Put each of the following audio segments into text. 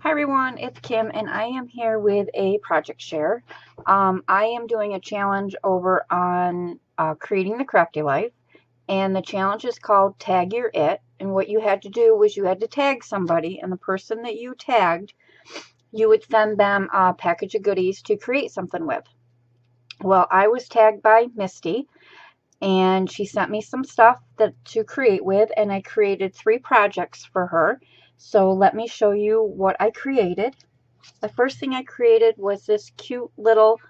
Hi everyone, it's Kim and I am here with a project share. I am doing a challenge over on Creating the Crafty Life, and the challenge is called Tag Your It. And what you had to do was you had to tag somebody, and the person that you tagged, you would send them a package of goodies to create something with. Well, I was tagged by Misty, and she sent me some stuff to create with, and I created 3 projects for her. So let me show you what I created. The first thing I created was this cute little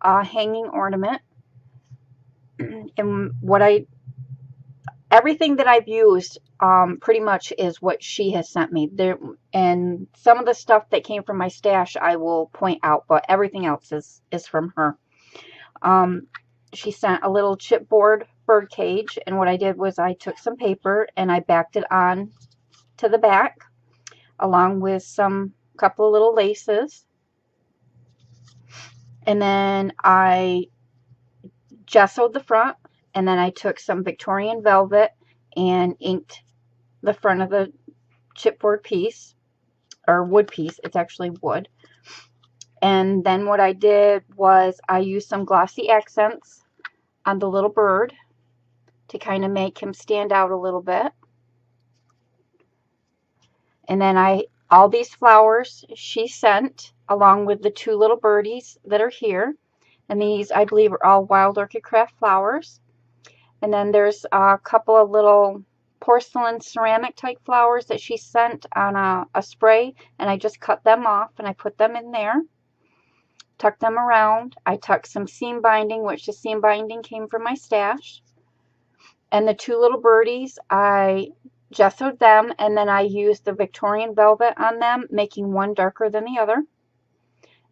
hanging ornament. And everything that I've used pretty much is what she has sent me. And some of the stuff that came from my stash I will point out, but everything else is from her. She sent a little chipboard bird cage, and what I did was I took some paper and I backed it on to the back along with some couple of little laces. And then I gessoed the front, and then I took some Victorian velvet and inked the front of the chipboard piece, or wood piece. It's actually wood. And then what I did was I used some glossy accents on the little bird to kind of make him stand out a little bit. And then all these flowers she sent along with the 2 little birdies that are here. And these, I believe, are all Wild Orchid Craft flowers. And then there's a couple of little porcelain ceramic type flowers that she sent on a spray, and I just cut them off and I put them in there, tucked them around. I tucked some seam binding, which the seam binding came from my stash. And the 2 little birdies, I gessoed them, and then I used the Victorian velvet on them, making one darker than the other.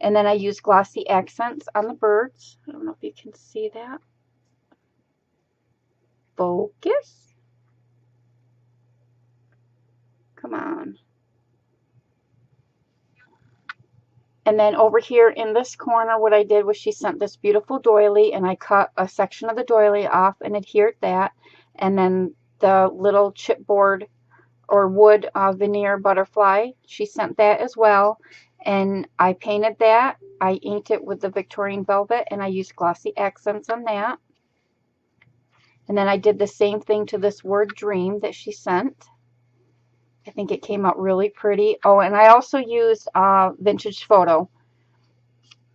And then I used glossy accents on the birds. I don't know if you can see that. Focus. Come on. And then over here in this corner, what I did was she sent this beautiful doily, and I cut a section of the doily off and adhered that. And then the little chipboard or wood veneer butterfly, she sent that as well. And I painted that. I inked it with the Victorian velvet, and I used glossy accents on that. And then I did the same thing to this word dream that she sent. I think it came out really pretty. Oh, and I also used vintage photo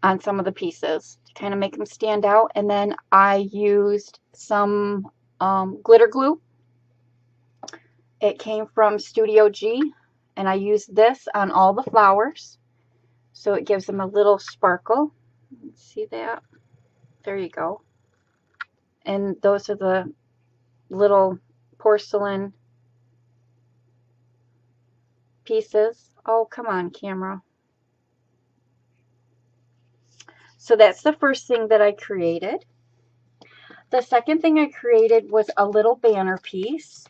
on some of the pieces to kind of make them stand out. And then I used some glitter glue. It came from Studio G, and I used this on all the flowers, so it gives them a little sparkle. See that? There you go. And those are the little porcelain pieces. Oh, come on, camera. So that's the first thing that I created. The second thing I created was a little banner piece.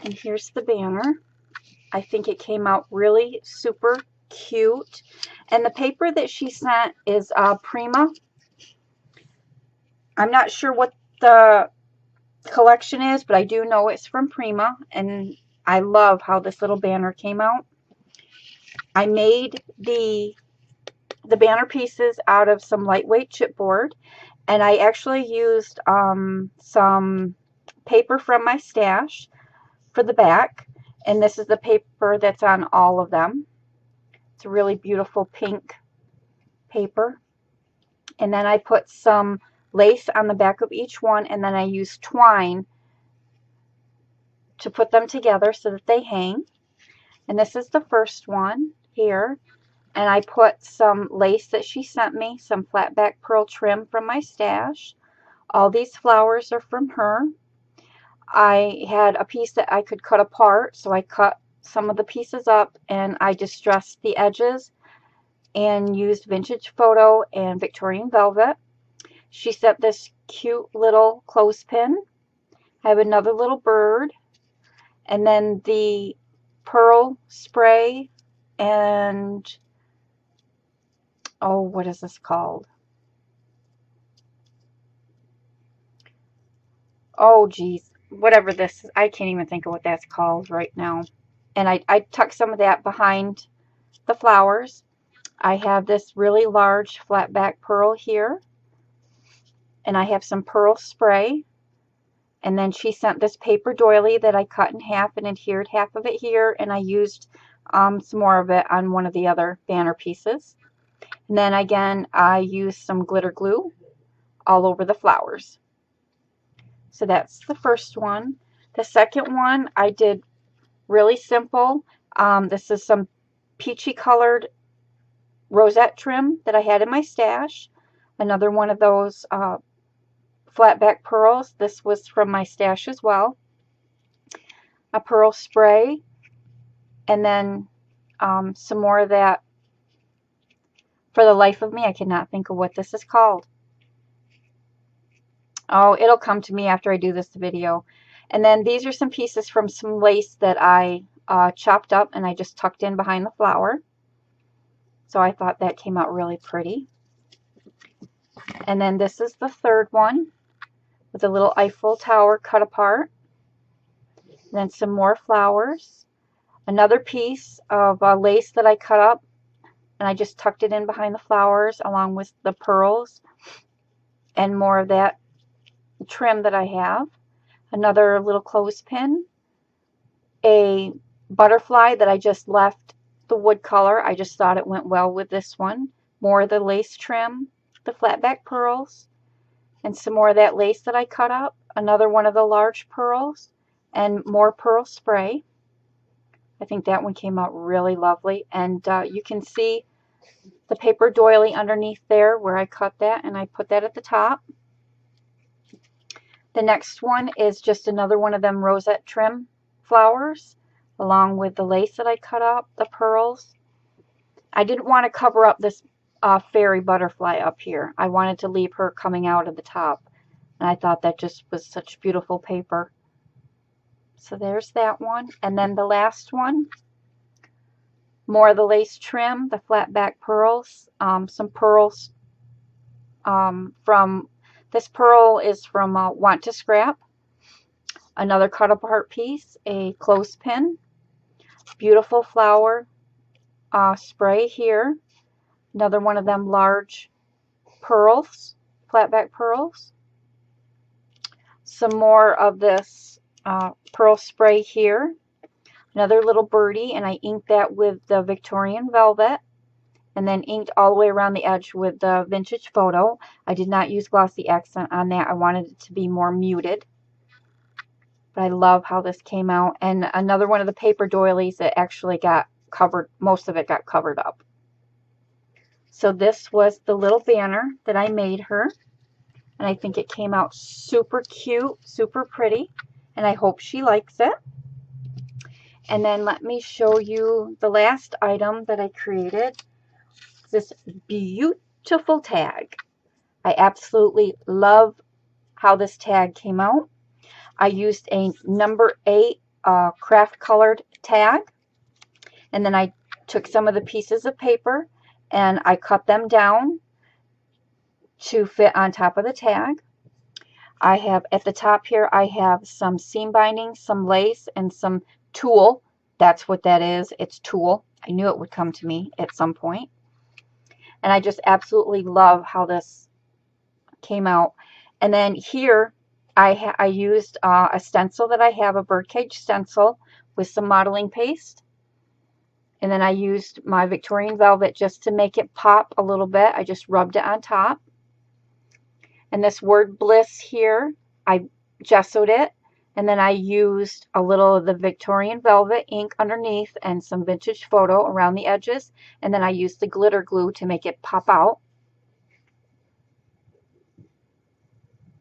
And here's the banner. I think it came out really super cute. And the paper that she sent is Prima. I'm not sure what the collection is, but I do know it's from Prima. And I love how this little banner came out. I made the banner pieces out of some lightweight chipboard, and I actually used some paper from my stash for the back, and this is the paper that's on all of them. It's a really beautiful pink paper. And then I put some lace on the back of each one, and then I used twine to put them together so that they hang. And this is the first one here. And I put some lace that she sent me, some flat back pearl trim from my stash. All these flowers are from her. I had a piece that I could cut apart, so I cut some of the pieces up and I distressed the edges and used vintage photo and Victorian velvet. She sent this cute little clothespin. I have another little bird, and then the pearl spray, and oh, what is this called? Oh, geez. Whatever this is. I can't even think of what that's called right now. and I tucked some of that behind the flowers. I have this really large flat back pearl here, and I have some pearl spray. And then she sent this paper doily that I cut in half and adhered half of it here, and I used some more of it on one of the other banner pieces. And then again, I used some glitter glue all over the flowers. So that's the first one. The second one I did really simple. This is some peachy colored rosette trim that I had in my stash. Another one of those flat back pearls. This was from my stash as well. A pearl spray, and then some more of that. For the life of me, I cannot think of what this is called. Oh, it'll come to me after I do this video. And then these are some pieces from some lace that I chopped up and I just tucked in behind the flower. So I thought that came out really pretty. And then this is the third one with a little Eiffel Tower cut apart. And then some more flowers. Another piece of lace that I cut up and I just tucked it in behind the flowers along with the pearls and more of that trim that I have. Another little clothespin. A butterfly that I just left the wood color. I just thought it went well with this one. More of the lace trim, the flat back pearls, and some more of that lace that I cut up. Another one of the large pearls, and more pearl spray. I think that one came out really lovely. And you can see the paper doily underneath there where I cut that, and I put that at the top. The next one is just another one of them rosette trim flowers, along with the lace that I cut up, the pearls. I didn't want to cover up this fairy butterfly up here. I wanted to leave her coming out of the top, and I thought that just was such beautiful paper. So there's that one. And then the last one, more of the lace trim, the flat back pearls, some pearls from, this pearl is from Want to Scrap. Another cut apart piece, a clothespin, beautiful flower spray here. Another one of them large pearls, flat back pearls. Some more of this pearl spray here. Another little birdie, and I inked that with the Victorian Velvet, and then inked all the way around the edge with the Vintage Photo. I did not use glossy accent on that. I wanted it to be more muted. But I love how this came out. And another one of the paper doilies that actually got covered, most of it got covered up. So this was the little banner that I made her. And I think it came out super cute, super pretty. And I hope she likes it. And then let me show you the last item that I created. This beautiful tag. I absolutely love how this tag came out. I used a number 8 craft colored tag, and then I took some of the pieces of paper and I cut them down to fit on top of the tag. I have at the top here, I have some seam binding, some lace, and some tulle. That's what that is. It's tulle. I knew it would come to me at some point. And I just absolutely love how this came out. And then here I used a stencil that I have, a birdcage stencil with some modeling paste. And then I used my Victorian Velvet just to make it pop a little bit. I just rubbed it on top. And this word Bliss here, I gessoed it. And then I used a little of the Victorian Velvet ink underneath and some Vintage Photo around the edges. And then I used the glitter glue to make it pop out.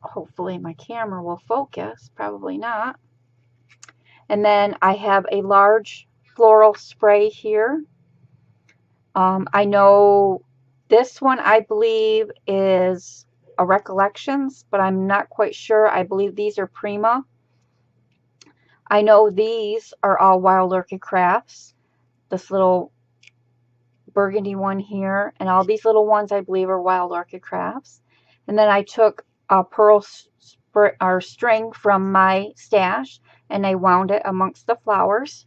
Hopefully my camera will focus. Probably not. And then I have a large floral spray here. I know this one I believe is a Recollections, but I'm not quite sure. I believe these are Prima. I know these are all Wild Orchid Crafts. This little burgundy one here, and all these little ones I believe are Wild Orchid Crafts. And then I took a pearl string from my stash and I wound it amongst the flowers.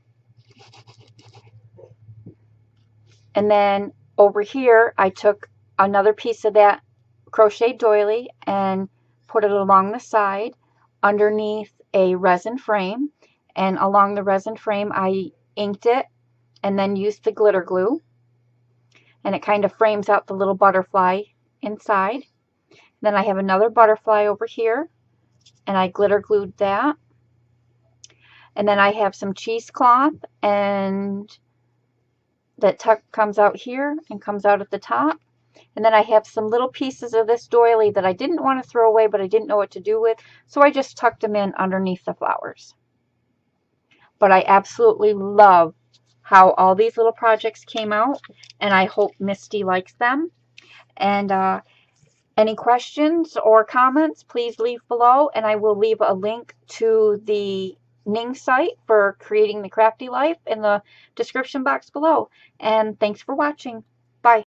And then over here, I took another piece of that crochet doily and put it along the side underneath a resin frame. And along the resin frame, I inked it and then used the glitter glue. And it kind of frames out the little butterfly inside. Then I have another butterfly over here, and I glitter glued that. And then I have some cheesecloth, and that tuck comes out here and comes out at the top. And then I have some little pieces of this doily that I didn't want to throw away, but I didn't know what to do with, so I just tucked them in underneath the flowers. But I absolutely love how all these little projects came out, and I hope Misty likes them. And any questions or comments, please leave below, and I will leave a link to the Ning site for creating the Crafty Life in the description box below. And thanks for watching. Bye.